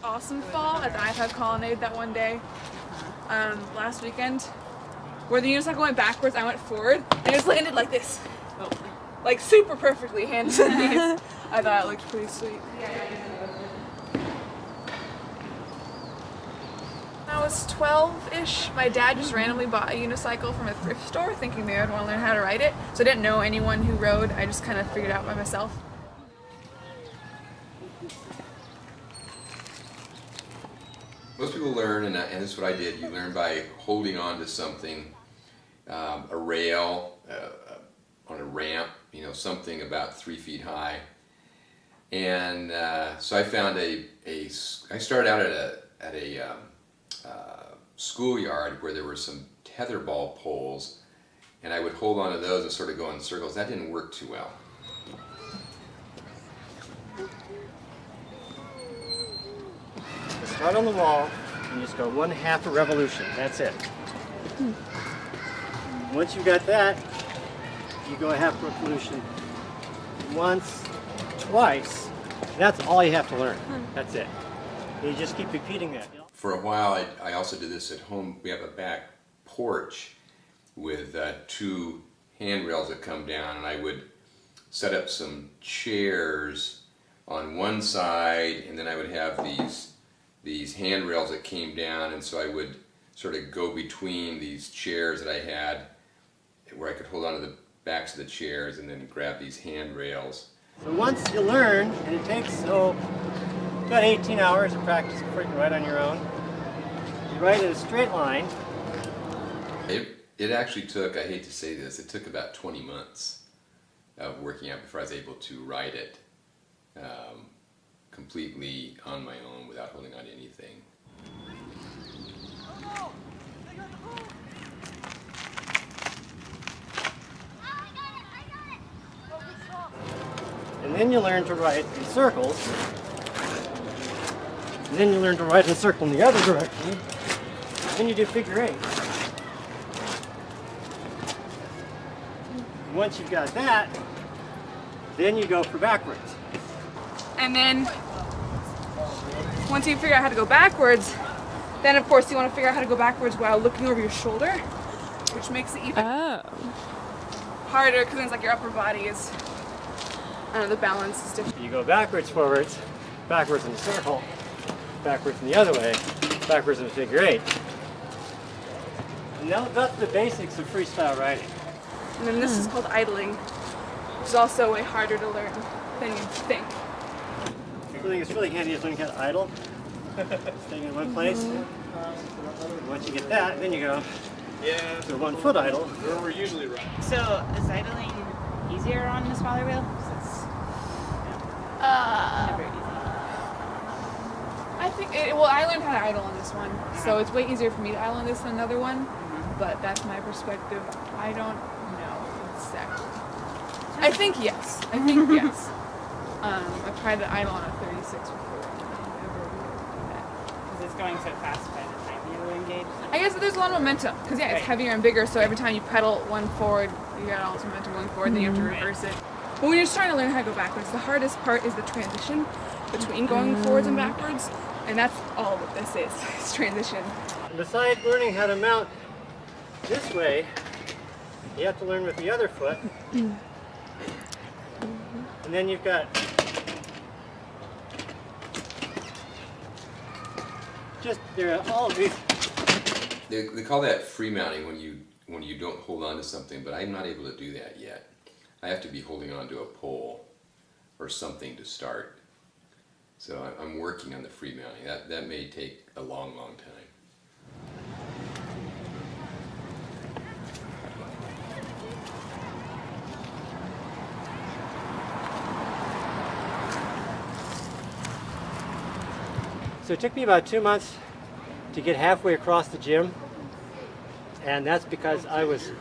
awesome fall at the iPad Colonnade that one day last weekend, where the unicycle went backwards, I went forward, and it just landed like this. Like super perfectly, hands and knees. I thought it looked pretty sweet. When I was 12-ish, my dad just randomly bought a unicycle from a thrift store thinking maybe I'd want to learn how to ride it. So I didn't know anyone who rode, I just kind of figured it out by myself. Most people learn, and this is what I did, you learn by holding on to something, a rail, on a ramp, you know, something about 3 feet high. And so I found I started out at a schoolyard where there were some tetherball poles, and I would hold on to those and sort of go in circles. That didn't work too well. Start on the wall and just go 1/2 a revolution. That's it. Once you got that, you go a half revolution once, twice. That's all you have to learn. That's it. You just keep repeating that. For a while, I also did this at home. We have a back porch with 2 handrails that come down, and I would set up some chairs on one side, and then I would have these handrails that came down, and so I would sort of go between these chairs that I had where I could hold onto the backs of the chairs and then grab these handrails. So once you learn, and it takes about 18 hours of practice before you can ride on your own, you ride in a straight line. It actually took, I hate to say this, it took about 20 months of working out before I was able to ride it completely on my own without holding on to anything. And then you learn to ride in circles. And then you learn to ride in a circle in the other direction. And then you do figure 8. And once you've got that, then you go for backwards. And then once you figure out how to go backwards, then of course you want to figure out how to go backwards while looking over your shoulder, which makes it even harder because it's like your upper body is, I don't know, the balance is different. You go backwards, forwards, backwards in a circle, backwards in the other way, backwards in a figure 8. And that's the basics of freestyle riding. And then this is called idling, which is also way harder to learn than you'd think. Something that's really handy is learning how to idle. Staying in one place. Once you get that, then you go to 1 foot idle. Where we're usually riding. So is idling easier on the smaller wheel? Never easy. I think, well, I learned how to idle on this one, so it's way easier for me to idle on this than another one, but that's my perspective. I don't know exactly. I think yes. I think yes. I've tried to idle on a 36 before. Because it's going so fast by the time you engage. I guess there's a lot of momentum, because yeah, it's heavier and bigger, so every time you pedal one forward, you got all this momentum going forward, then you have to reverse it. But when you're just trying to learn how to go backwards, the hardest part is the transition between going forwards and backwards, and that's all that this is transition. Besides learning how to mount this way, you have to learn with the other foot. And then you've got there are all these. They call that free mounting when you don't hold on to something, but I'm not able to do that yet. I have to be holding on to a pole or something to start. So I'm working on the free mounting. That may take a long, long time. So it took me about 2 months to get halfway across the gym, and that's because I was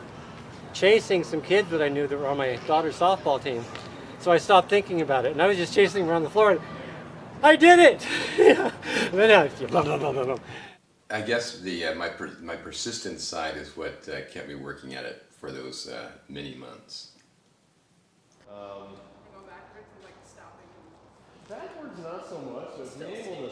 chasing some kids that I knew that were on my daughter's softball team. So I stopped thinking about it, and I was just chasing them around the floor. And I did it! And then I blah, blah, blah, blah, blah. I guess my persistent side is what kept me working at it for those many months. Backwards not so much. So being able to